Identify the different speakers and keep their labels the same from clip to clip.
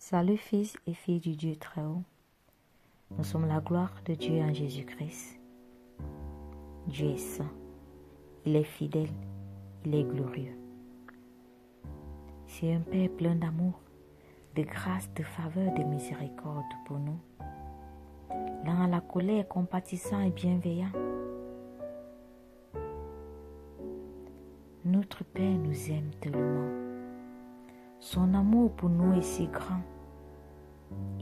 Speaker 1: Salut fils et filles du Dieu très haut. Nous sommes la gloire de Dieu en Jésus-Christ. Dieu est saint, il est fidèle, il est glorieux. C'est un Père plein d'amour, de grâce, de faveur, de miséricorde pour nous. Lent à la colère, compatissant et bienveillant. Notre Père nous aime tellement. Son amour pour nous est si grand.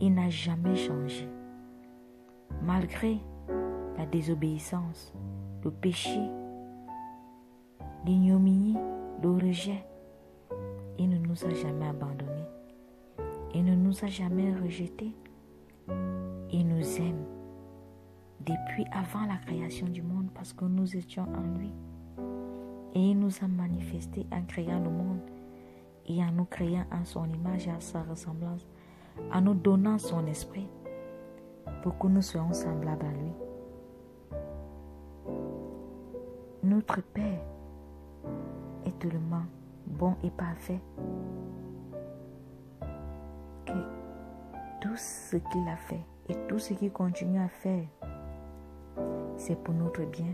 Speaker 1: Il n'a jamais changé. Malgré la désobéissance, le péché, l'ignominie, le rejet, il ne nous a jamais abandonnés. Il ne nous a jamais rejetés. Il nous aime depuis avant la création du monde parce que nous étions en lui. Et il nous a manifesté en créant le monde et en nous créant en son image et à sa ressemblance, en nous donnant son esprit pour que nous soyons semblables à lui. Notre Père est tellement bon et parfait que tout ce qu'il a fait et tout ce qu'il continue à faire, c'est pour notre bien.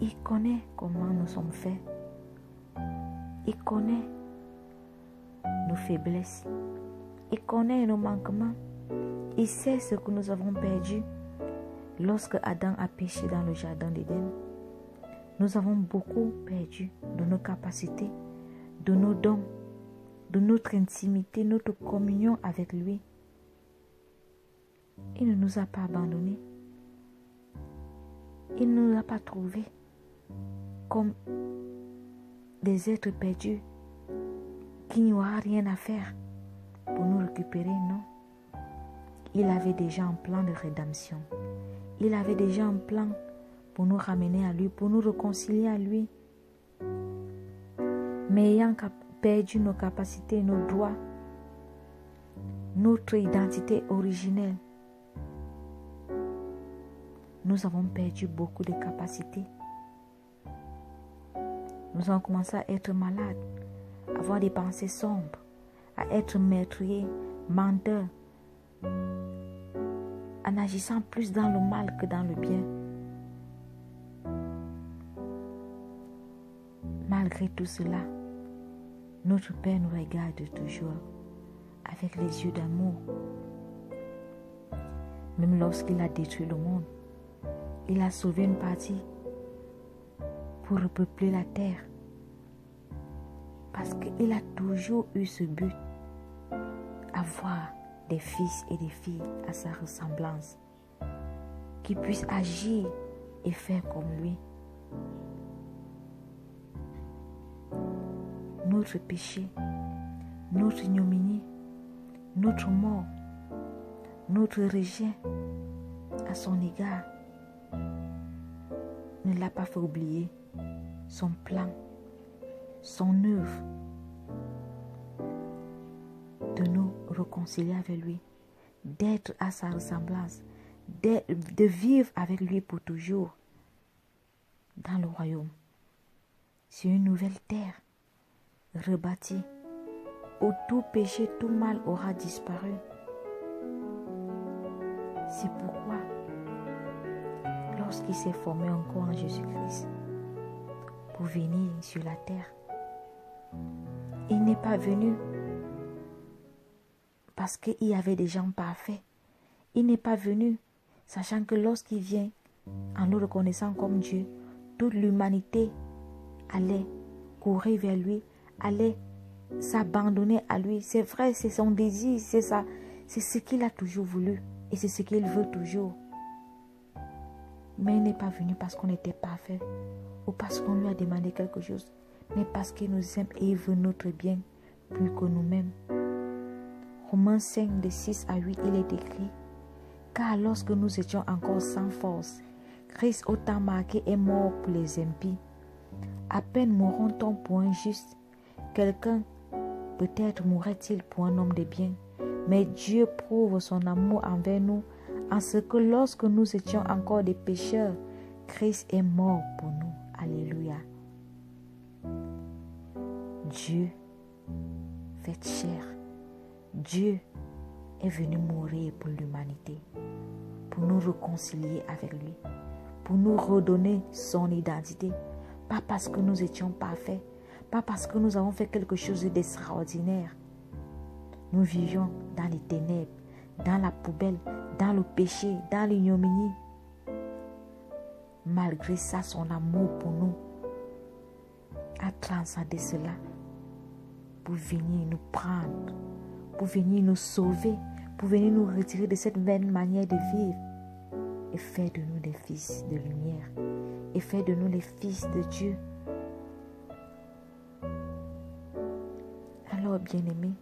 Speaker 1: Il connaît comment nous sommes faits. Il connaît nos faiblesses. Il connaît nos manquements. Il sait ce que nous avons perdu lorsque Adam a péché dans le jardin d'Éden. Nous avons beaucoup perdu de nos capacités, de nos dons, de notre intimité, notre communion avec lui. Il ne nous a pas abandonnés. Il ne nous a pas trouvés comme des êtres perdus qui n'y aura rien à faire pour nous récupérer, non. Il avait déjà un plan de rédemption. Il avait déjà un plan pour nous ramener à lui, pour nous réconcilier à lui. Mais ayant perdu nos capacités, nos droits, notre identité originelle, nous avons perdu beaucoup de capacités. Nous avons commencé à être malades, à avoir des pensées sombres, à être meurtriers, menteurs, en agissant plus dans le mal que dans le bien. Malgré tout cela, notre Père nous regarde toujours avec les yeux d'amour. Même lorsqu'il a détruit le monde, il a sauvé une partie pour repeupler la terre. Parce qu'il a toujours eu ce but, avoir des fils et des filles à sa ressemblance, qui puissent agir et faire comme lui. Notre péché, notre ignominie, notre mort, notre rejet à son égard ne l'a pas fait oublier son plan, son œuvre de nous réconcilier avec lui, d'être à sa ressemblance, de vivre avec lui pour toujours dans le royaume. C'est une nouvelle terre rebâtie où tout péché, tout mal aura disparu. C'est pourquoi lorsqu'il s'est formé encore en Jésus-Christ pour venir sur la terre, il n'est pas venu parce qu'il y avait des gens parfaits. Il n'est pas venu sachant que lorsqu'il vient en nous reconnaissant comme Dieu, toute l'humanité allait courir vers lui, allait s'abandonner à lui. C'est vrai, c'est son désir, c'est ça, c'est ce qu'il a toujours voulu et c'est ce qu'il veut toujours. Mais il n'est pas venu parce qu'on était parfait ou parce qu'on lui a demandé quelque chose, mais parce qu'il nous aime et il veut notre bien plus que nous-mêmes. Romains 5, de 6 à 8, il est écrit: car lorsque nous étions encore sans force, Christ au temps marqué est mort pour les impies. À peine mourra-t-on pour un juste, quelqu'un peut-être mourrait-il pour un homme de bien. Mais Dieu prouve son amour envers nous en ce que lorsque nous étions encore des pécheurs, Christ est mort pour nous. Alléluia. Dieu faite chair. Dieu est venu mourir pour l'humanité, pour nous réconcilier avec lui, pour nous redonner son identité. Pas parce que nous étions parfaits, pas parce que nous avons fait quelque chose d'extraordinaire. Nous vivions dans les ténèbres, dans la poubelle, dans le péché, dans l'ignominie. Malgré ça, son amour pour nous a transcendé cela pour venir nous prendre, pour venir nous sauver, pour venir nous retirer de cette vaine manière de vivre et faire de nous des fils de lumière et faire de nous les fils de Dieu. Alors, bien-aimé,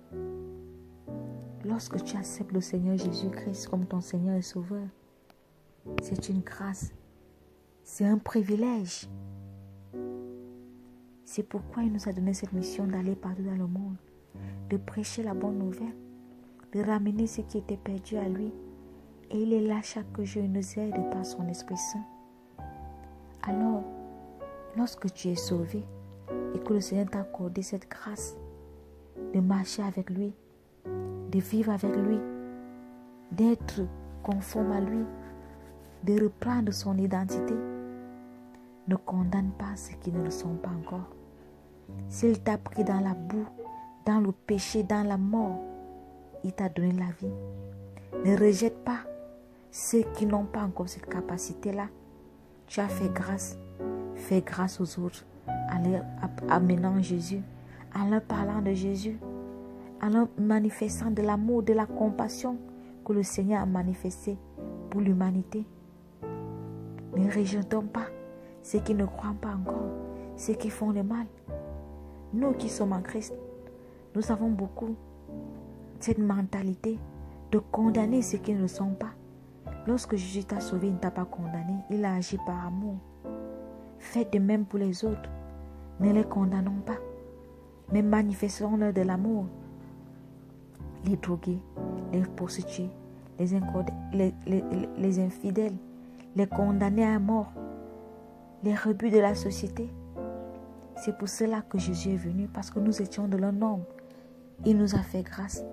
Speaker 1: lorsque tu acceptes le Seigneur Jésus-Christ comme ton Seigneur et Sauveur, c'est une grâce, c'est un privilège. C'est pourquoi il nous a donné cette mission d'aller partout dans le monde, de prêcher la bonne nouvelle, de ramener ce qui était perdu à lui. Et il est là chaque jour, il nous aide par son Esprit Saint. Alors, lorsque tu es sauvé et que le Seigneur t'a accordé cette grâce de marcher avec lui, de vivre avec lui, d'être conforme à lui, de reprendre son identité, ne condamne pas ceux qui ne le sont pas encore. S'il t'a pris dans la boue, dans le péché, dans la mort, il t'a donné la vie. Ne rejette pas ceux qui n'ont pas encore cette capacité-là. Tu as fait grâce. Fais grâce aux autres en leur amenant Jésus, en leur parlant de Jésus, en leur manifestant de l'amour, de la compassion que le Seigneur a manifesté pour l'humanité. Ne rejetons pas ceux qui ne croient pas encore, ceux qui font le mal. Nous qui sommes en Christ, nous avons beaucoup cette mentalité de condamner ceux qui ne le sont pas. Lorsque Jésus t'a sauvé, il ne t'a pas condamné, il a agi par amour. Faites de même pour les autres. Ne les condamnons pas, mais manifestons-leur de l'amour. Les drogués, les prostituées, les infidèles, les condamnés à mort, les rebuts de la société. C'est pour cela que Jésus est venu, parce que nous étions de leur nombre. Il nous a fait grâce.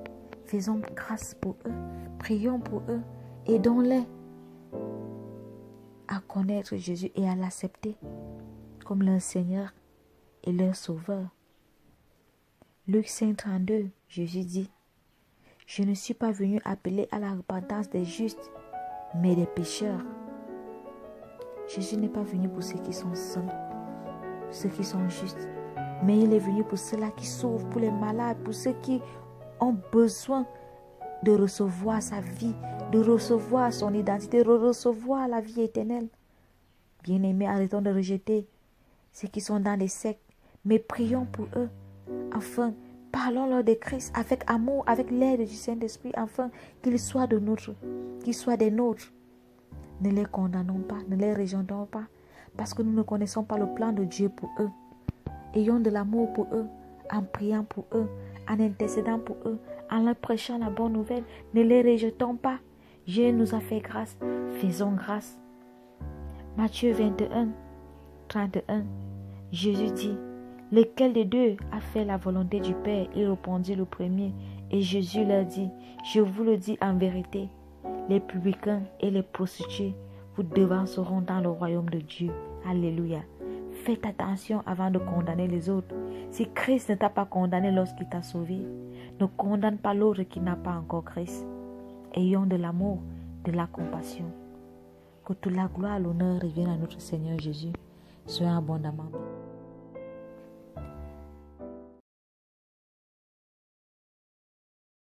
Speaker 1: Faisons grâce pour eux, prions pour eux, aidons-les à connaître Jésus et à l'accepter comme leur Seigneur et leur Sauveur. Luc 5,32, Jésus dit: je ne suis pas venu appeler à la repentance des justes, mais des pécheurs. Jésus n'est pas venu pour ceux qui sont saints, ceux qui sont justes, mais il est venu pour ceux-là qui souffrent, pour les malades, pour ceux qui ont besoin de recevoir sa vie, de recevoir son identité, de recevoir la vie éternelle. Bien-aimés, arrêtons de rejeter ceux qui sont dans les sectes, mais prions pour eux, afin, parlons-leur de Christ avec amour, avec l'aide du Saint-Esprit, afin qu'ils soient de nôtres, qu'ils soient des nôtres. Ne les condamnons pas, ne les rejetons pas, parce que nous ne connaissons pas le plan de Dieu pour eux. Ayons de l'amour pour eux, en priant pour eux, en intercédant pour eux, en leur prêchant la bonne nouvelle. Ne les rejetons pas. Dieu nous a fait grâce, faisons grâce. Matthieu 21, 31, Jésus dit: lequel des deux a fait la volonté du Père? Il répondit: le premier. Et Jésus leur dit: je vous le dis en vérité, les publicains et les prostituées vous devanceront dans le royaume de Dieu. Alléluia. Faites attention avant de condamner les autres. Si Christ ne t'a pas condamné lorsqu'il t'a sauvé, ne condamne pas l'autre qui n'a pas encore Christ. Ayons de l'amour, de la compassion. Que toute la gloire et l'honneur reviennent à notre Seigneur Jésus. Soyez abondamment bénis.